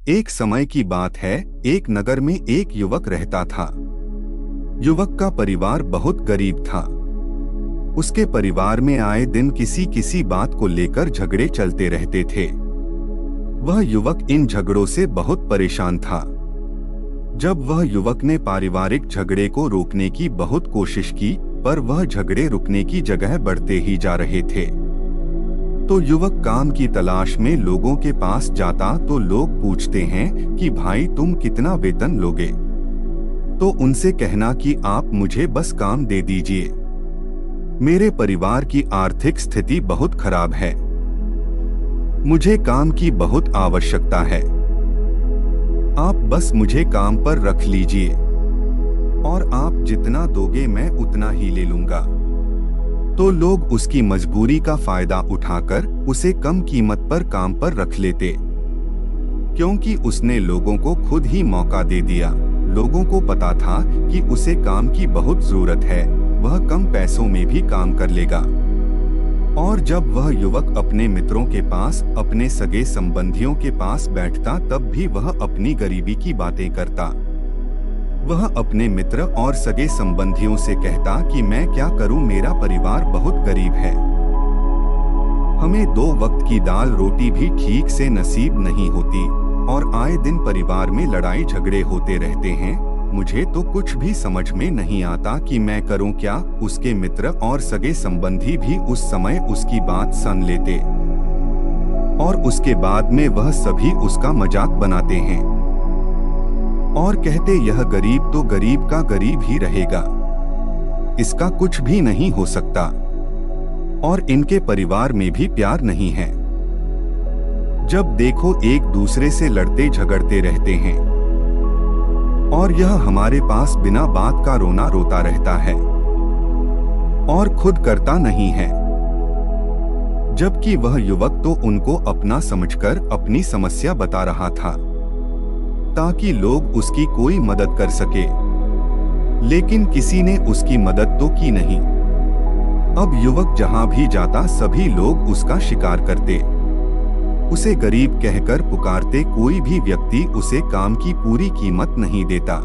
एक समय की बात है, एक नगर में एक युवक रहता था। युवक का परिवार बहुत गरीब था। उसके परिवार में आए दिन किसी किसी बात को लेकर झगड़े चलते रहते थे। वह युवक इन झगड़ों से बहुत परेशान था। जब वह युवक ने पारिवारिक झगड़े को रोकने की बहुत कोशिश की, पर वह झगड़े रुकने की जगह बढ़ते ही जा रहे थे। तो युवक काम की तलाश में लोगों के पास जाता तो लोग पूछते हैं कि भाई तुम कितना वेतन लोगे? तो उनसे कहना कि आप मुझे बस काम दे दीजिए, मेरे परिवार की आर्थिक स्थिति बहुत खराब है, मुझे काम की बहुत आवश्यकता है, आप बस मुझे काम पर रख लीजिए और आप जितना दोगे मैं उतना ही ले लूंगा। तो लोग उसकी मजबूरी का फायदा उठाकर उसे कम कीमत पर काम पर रख लेते, क्योंकि उसने लोगों को खुद ही मौका दे दिया। लोगों को पता था कि उसे काम की बहुत जरूरत है, वह कम पैसों में भी काम कर लेगा। और जब वह युवक अपने मित्रों के पास, अपने सगे संबंधियों के पास बैठता, तब भी वह अपनी गरीबी की बातें करता। वह अपने मित्र और सगे संबंधियों से कहता कि मैं क्या करूं, मेरा परिवार बहुत गरीब है, हमें 2 वक्त की दाल रोटी भी ठीक से नसीब नहीं होती और आए दिन परिवार में लड़ाई झगड़े होते रहते हैं, मुझे तो कुछ भी समझ में नहीं आता कि मैं करूं क्या। उसके मित्र और सगे संबंधी भी उस समय उसकी बात सुन लेते और उसके बाद में वह सभी उसका मजाक बनाते हैं और कहते यह गरीब तो गरीब का गरीब ही रहेगा, इसका कुछ भी नहीं हो सकता और इनके परिवार में भी प्यार नहीं है। जब देखो एक दूसरे से लड़ते झगड़ते रहते हैं और यह हमारे पास बिना बात का रोना रोता रहता है और खुद करता नहीं है। जबकि वह युवक तो उनको अपना समझकर अपनी समस्या बता रहा था ताकि लोग उसकी कोई मदद कर सके, लेकिन किसी ने उसकी मदद तो की नहीं। अब युवक जहां भी जाता सभी लोग उसका शिकार करते, उसे गरीब कहकर पुकारते, कोई भी व्यक्ति उसे काम की पूरी कीमत नहीं देता।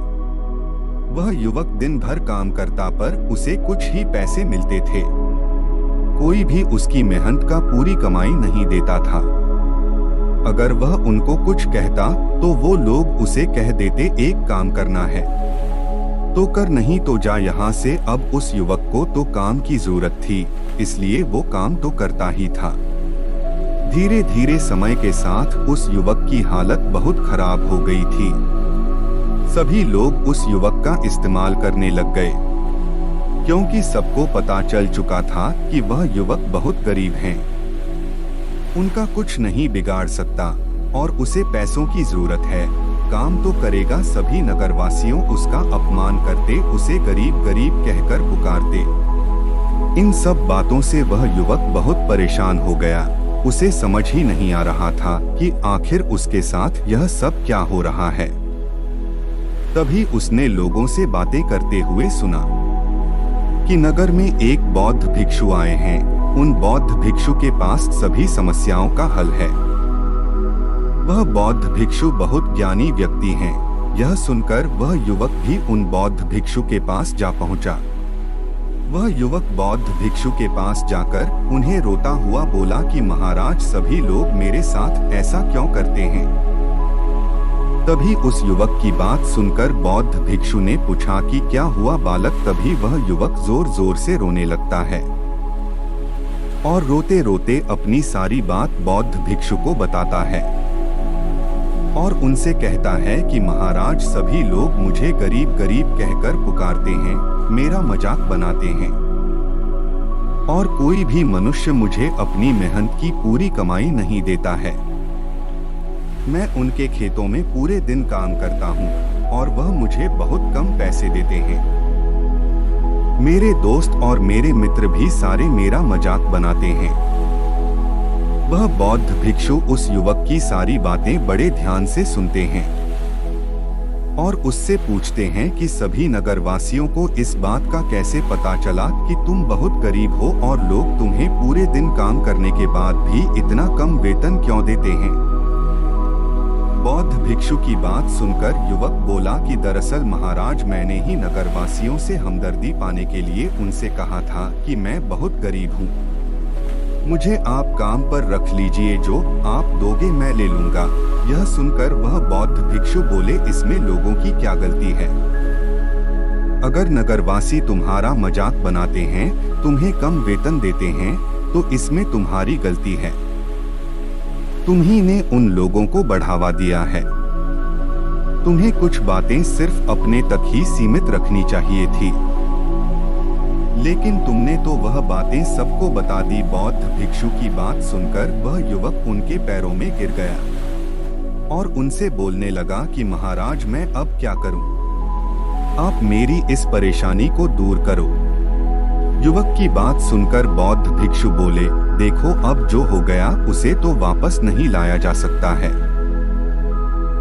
वह युवक दिन भर काम करता पर उसे कुछ ही पैसे मिलते थे, कोई भी उसकी मेहनत का पूरी कमाई नहीं देता था। अगर वह उनको कुछ कहता तो वो लोग उसे कह देते एक काम करना है तो कर, नहीं तो जा यहाँ से। अब उस युवक को तो काम की जरूरत थी, इसलिए वो काम तो करता ही था। धीरे धीरे समय के साथ उस युवक की हालत बहुत खराब हो गई थी। सभी लोग उस युवक का इस्तेमाल करने लग गए, क्योंकि सबको पता चल चुका था कि वह युवक बहुत गरीब हैं, उनका कुछ नहीं बिगाड़ सकता और उसे पैसों की जरूरत है, काम तो करेगा। सभी नगरवासियों उसका अपमान करते, उसे गरीब गरीब कहकर पुकारते। इन सब बातों से वह युवक बहुत परेशान हो गया। उसे समझ ही नहीं आ रहा था कि आखिर उसके साथ यह सब क्या हो रहा है। तभी उसने लोगों से बातें करते हुए सुना कि नगर में एक बौद्ध भिक्षु आए हैं, उन बौद्ध भिक्षु के पास सभी समस्याओं का हल है। वह बौद्ध भिक्षु बहुत ज्ञानी व्यक्ति हैं। यह सुनकर वह युवक भी उन बौद्ध भिक्षु के पास जा पहुंचा। वह युवक बौद्ध भिक्षु के पास जाकर उन्हें रोता हुआ बोला कि महाराज, सभी लोग मेरे साथ ऐसा क्यों करते हैं? तभी उस युवक की बात सुनकर बौद्ध भिक्षु ने पूछा कि क्या हुआ बालक? तभी वह युवक जोर जोर से रोने लगता है और रोते रोते अपनी सारी बात बौद्ध भिक्षु को बताता है और उनसे कहता है कि महाराज, सभी लोग मुझे गरीब गरीब कहकर पुकारते हैं, मेरा मजाक बनाते हैं और कोई भी मनुष्य मुझे अपनी मेहनत की पूरी कमाई नहीं देता है। मैं उनके खेतों में पूरे दिन काम करता हूँ और वह मुझे बहुत कम पैसे देते हैं। मेरे दोस्त और मेरे मित्र भी सारे मेरा मजाक बनाते हैं। वह बौद्ध भिक्षु उस युवक की सारी बातें बड़े ध्यान से सुनते हैं और उससे पूछते हैं कि सभी नगरवासियों को इस बात का कैसे पता चला कि तुम बहुत गरीब हो और लोग तुम्हें पूरे दिन काम करने के बाद भी इतना कम वेतन क्यों देते हैं? बौद्ध भिक्षु की बात सुनकर युवक बोला कि दरअसल महाराज, मैंने ही नगरवासियों से हमदर्दी पाने के लिए उनसे कहा था कि मैं बहुत गरीब हूँ, मुझे आप काम पर रख लीजिए, जो आप दोगे मैं ले लूंगा। यह सुनकर वह बौद्ध भिक्षु बोले, इसमें लोगों की क्या गलती है? अगर नगरवासी तुम्हारा मजाक बनाते हैं, तुम्हें कम वेतन देते हैं, तो इसमें तुम्हारी गलती है। तुम्ही ने उन लोगों को बढ़ावा दिया है। तुम्हें कुछ बातें सिर्फ अपने तक ही सीमित रखनी चाहिए थी, लेकिन तुमने तो वह बातें सबको बता दी। बौद्ध भिक्षु की बात सुनकर वह युवक उनके पैरों में गिर गया और उनसे बोलने लगा कि महाराज, मैं अब क्या करूं? आप मेरी इस परेशानी को दूर करो। युवक की बात सुनकर बौद्ध भिक्षु बोले, देखो, अब जो हो गया उसे तो वापस नहीं लाया जा सकता है।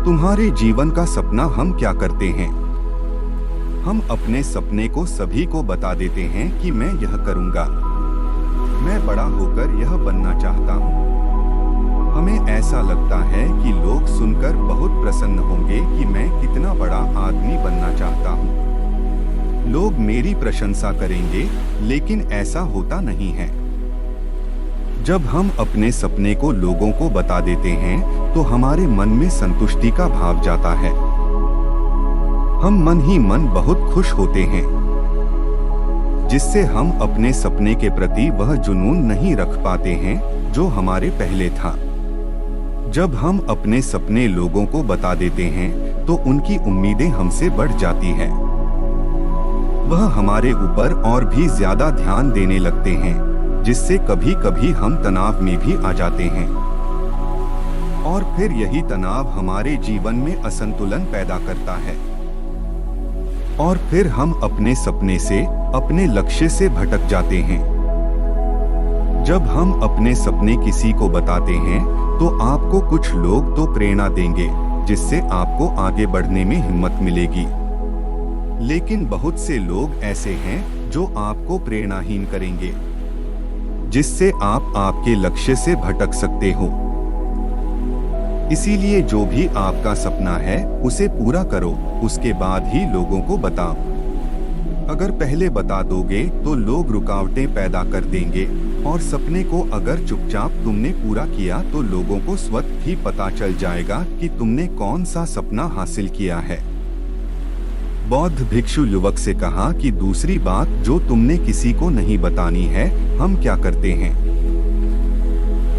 तुम्हारे जीवन का सपना हम क्या करते हैं? हम अपने सपने को सभी को बता देते हैं कि मैं यह करूंगा, मैं बड़ा होकर यह बनना चाहता हूँ। हमें ऐसा लगता है कि लोग सुनकर बहुत प्रसन्न होंगे कि मैं कितना बड़ा आदमी बनना चाहता हूँ। लोग मेरी प्रशंसा करेंगे, लेकिन ऐसा होता नहीं है। जब हम अपने सपने को लोगों को बता देते हैं, तो हमारे मन में संतुष्टि का भाव जाता है। हम मन ही मन बहुत खुश होते हैं, जिससे हम अपने सपने के प्रति वह जुनून नहीं रख पाते हैं जो हमारे पहले था। जब हम अपने सपने लोगों को बता देते हैं, तो उनकी उम्मीदें हमसे बढ़ जाती हैं। वह हमारे ऊपर और भी ज्यादा ध्यान देने लगते हैं, जिससे कभी कभी हम तनाव में भी आ जाते हैं। और फिर यही तनाव हमारे जीवन में असंतुलन पैदा करता है, और फिर हम अपने सपने से, अपने लक्ष्य से भटक जाते हैं। जब हम अपने सपने किसी को बताते हैं, तो आपको कुछ लोग तो प्रेरणा देंगे, जिससे आपको आगे बढ़ने में हिम्मत मिलेगी। लेकिन बहुत से लोग ऐसे हैं जो आपको प्रेरणाहीन करेंगे, जिससे आप आपके लक्ष्य से भटक सकते हो। इसीलिए जो भी आपका सपना है, उसे पूरा करो, उसके बाद ही लोगों को बताओ। अगर पहले बता दोगे तो लोग रुकावटें पैदा कर देंगे, और सपने को अगर चुपचाप तुमने पूरा किया तो लोगों को स्वतः ही पता चल जाएगा कि तुमने कौन सा सपना हासिल किया है। बौद्ध भिक्षु युवक से कहा कि दूसरी बात जो तुमने किसी को नहीं बतानी है, हम क्या करते हैं।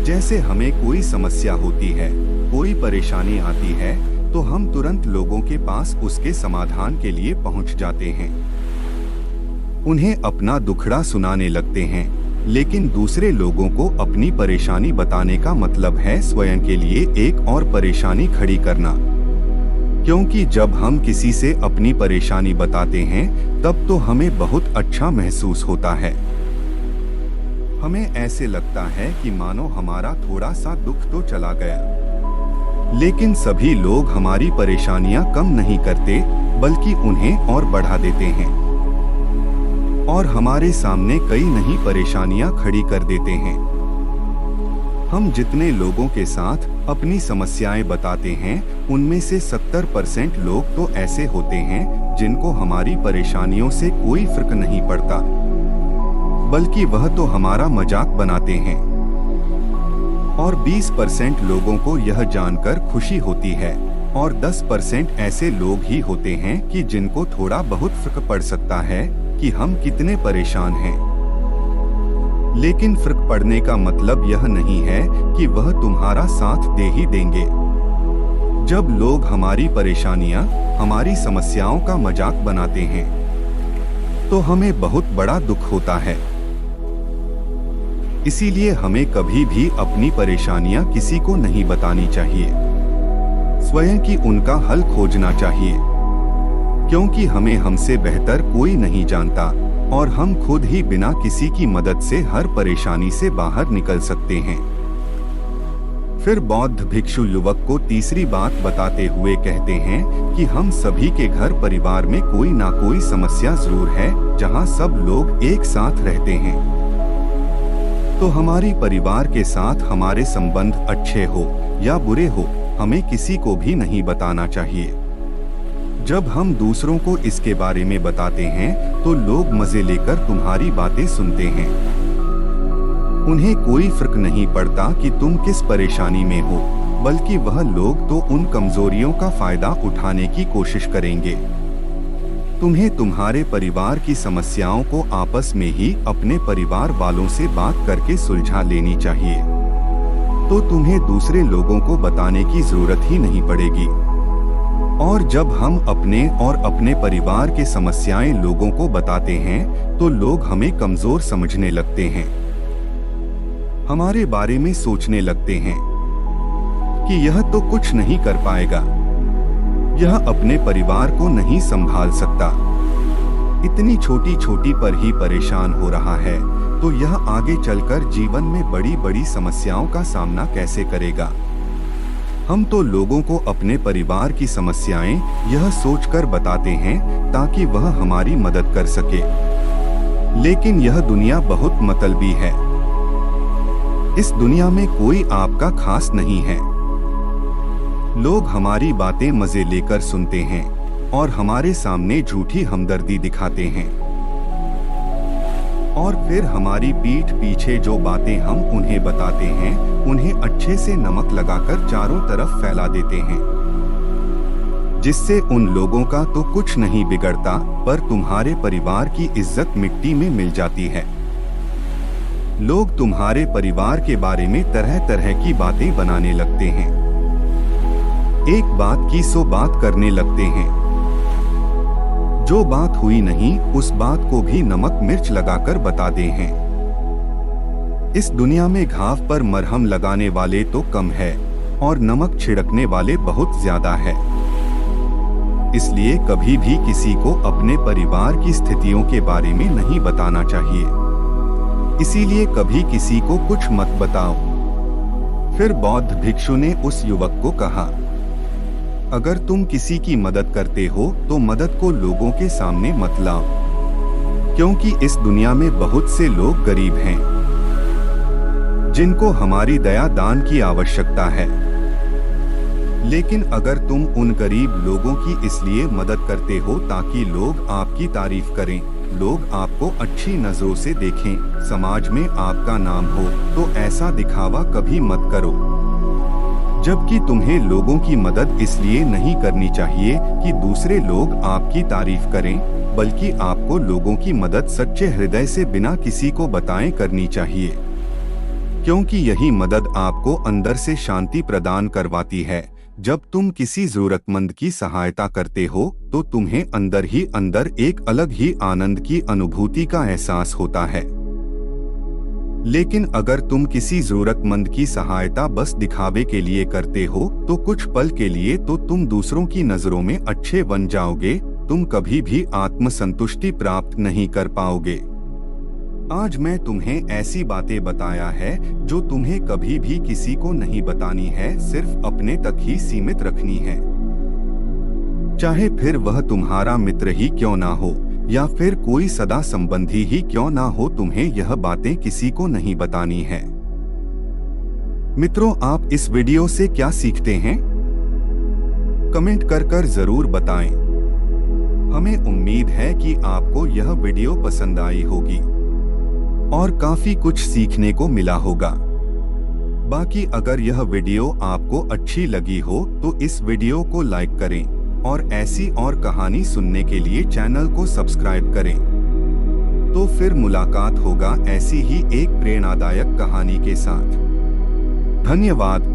जैसे हमें कोई समस्या होती है, कोई परेशानी आती है, तो हम तुरंत लोगों के पास उसके समाधान के लिए पहुंच जाते हैं। उन्हें अपना दुखड़ा सुनाने लगते हैं, लेकिन दूसरे लोगों को अपनी परेशानी बताने का मतलब है स्वयं के लिए एक और परेशानी खड़ी करना। क्योंकि जब हम किसी से अपनी परेशानी बताते हैं, तब तो हमें बहुत अच्छा महसूस होता है। हमें ऐसे लगता है कि मानो हमारा थोड़ा सा दुख तो चला गया। लेकिन सभी लोग हमारी परेशानियां कम नहीं करते, बल्कि उन्हें और बढ़ा देते हैं, और हमारे सामने कई नई परेशानियां खड़ी कर देते हैं। हम जितने लोगों के साथ अपनी समस्याएं बताते हैं, उनमें से 70% लोग तो ऐसे होते हैं जिनको हमारी परेशानियों से कोई फर्क नहीं पड़ता, बल्कि वह तो हमारा मजाक बनाते हैं। और 20% लोगों को यह जानकर खुशी होती है, और 10% ऐसे लोग ही होते हैं कि जिनको थोड़ा बहुत फर्क पड़ सकता है कि हम कितने परेशान हैं। लेकिन फर्क पड़ने का मतलब यह नहीं है कि वह तुम्हारा साथ दे ही देंगे। जब लोग हमारी परेशानियां, हमारी समस्याओं का मजाक बनाते हैं, तो हमें बहुत बड़ा दुख होता है। इसीलिए हमें कभी भी अपनी परेशानियां किसी को नहीं बतानी चाहिए, स्वयं की उनका हल खोजना चाहिए। क्योंकि हमें हमसे बेहतर कोई नहीं जानता, और हम खुद ही बिना किसी की मदद से हर परेशानी से बाहर निकल सकते हैं। फिर बौद्ध भिक्षु युवक को तीसरी बात बताते हुए कहते हैं कि हम सभी के घर परिवार में कोई ना कोई समस्या जरूर है, जहां सब लोग एक साथ रहते हैं। तो हमारी परिवार के साथ हमारे संबंध अच्छे हो या बुरे हो, हमें किसी को भी नहीं बताना चाहिए। जब हम दूसरों को इसके बारे में बताते हैं तो लोग मजे लेकर तुम्हारी बातें सुनते हैं। उन्हें कोई फर्क नहीं पड़ता कि तुम किस परेशानी में हो, बल्कि वह लोग तो उन कमजोरियों का फायदा उठाने की कोशिश करेंगे। तुम्हें तुम्हारे परिवार की समस्याओं को आपस में ही अपने परिवार वालों से बात करके सुलझा लेनी चाहिए, तो तुम्हें दूसरे लोगों को बताने की जरूरत ही नहीं पड़ेगी। और जब हम अपने और अपने परिवार के समस्याएं लोगों को बताते हैं तो लोग हमें कमजोर समझने लगते हैं, हमारे बारे में सोचने लगते हैं कि यह तो कुछ नहीं कर पाएगा, यह अपने परिवार को नहीं संभाल सकता, इतनी छोटी छोटी पर ही परेशान हो रहा है, तो यह आगे चलकर जीवन में बड़ी बड़ी समस्याओं का सामना कैसे करेगा। हम तो लोगों को अपने परिवार की समस्याएं यह सोचकर बताते हैं ताकि वह हमारी मदद कर सके, लेकिन यह दुनिया बहुत मतलबी है। इस दुनिया में कोई आपका खास नहीं है। लोग हमारी बातें मजे लेकर सुनते हैं और हमारे सामने झूठी हमदर्दी दिखाते हैं, और फिर हमारी पीठ पीछे जो बातें हम उन्हें बताते हैं उन्हें अच्छे से नमक लगाकर चारों तरफ फैला देते हैं, जिससे उन लोगों का तो कुछ नहीं बिगड़ता, पर तुम्हारे परिवार की इज्जत मिट्टी में मिल जाती है। लोग तुम्हारे परिवार के बारे में तरह तरह की बातें बनाने लगते हैं, एक बात की 100 बात करने लगते हैं। जो बात हुई नहीं उस बात को भी नमक मिर्च लगाकर बताते हैं। इस दुनिया में घाव पर मरहम लगाने वाले तो कम है और नमक छिड़कने वाले बहुत ज्यादा है। इसलिए कभी भी किसी को अपने परिवार की स्थितियों के बारे में नहीं बताना चाहिए। इसीलिए कभी किसी को कुछ मत बताओ। फिर बौद्ध भिक्षु ने उस युवक को कहा, अगर तुम किसी की मदद करते हो तो मदद को लोगों के सामने मत लाओ, क्योंकि इस दुनिया में बहुत से लोग गरीब हैं जिनको हमारी दया दान की आवश्यकता है। लेकिन अगर तुम उन गरीब लोगों की इसलिए मदद करते हो ताकि लोग आपकी तारीफ करें, लोग आपको अच्छी नजरों से देखें, समाज में आपका नाम हो, तो ऐसा दिखावा कभी मत करो। जबकि तुम्हें लोगों की मदद इसलिए नहीं करनी चाहिए कि दूसरे लोग आपकी तारीफ करें, बल्कि आपको लोगों की मदद सच्चे हृदय से बिना किसी को बताए करनी चाहिए, क्योंकि यही मदद आपको अंदर से शांति प्रदान करवाती है। जब तुम किसी जरूरतमंद की सहायता करते हो तो तुम्हें अंदर ही अंदर एक अलग ही आनंद की अनुभूति का एहसास होता है। लेकिन अगर तुम किसी जरूरतमंद की सहायता बस दिखावे के लिए करते हो तो कुछ पल के लिए तो तुम दूसरों की नजरों में अच्छे बन जाओगे, तुम कभी भी आत्मसंतुष्टि प्राप्त नहीं कर पाओगे। आज मैं तुम्हें ऐसी बातें बताया है जो तुम्हें कभी भी किसी को नहीं बतानी है, सिर्फ अपने तक ही सीमित रखनी है। चाहे फिर वह तुम्हारा मित्र ही क्यों ना हो या फिर कोई सदा संबंधी ही क्यों ना हो, तुम्हें यह बातें किसी को नहीं बतानी है। मित्रों, आप इस वीडियो से क्या सीखते हैं? कमेंट कर जरूर बताएं। हमें उम्मीद है कि आपको यह वीडियो पसंद आई होगी और काफी कुछ सीखने को मिला होगा। बाकी अगर यह वीडियो आपको अच्छी लगी हो तो इस वीडियो को लाइक करें और ऐसी और कहानी सुनने के लिए चैनल को सब्सक्राइब करें। तो फिर मुलाकात होगा ऐसी ही एक प्रेरणादायक कहानी के साथ। धन्यवाद।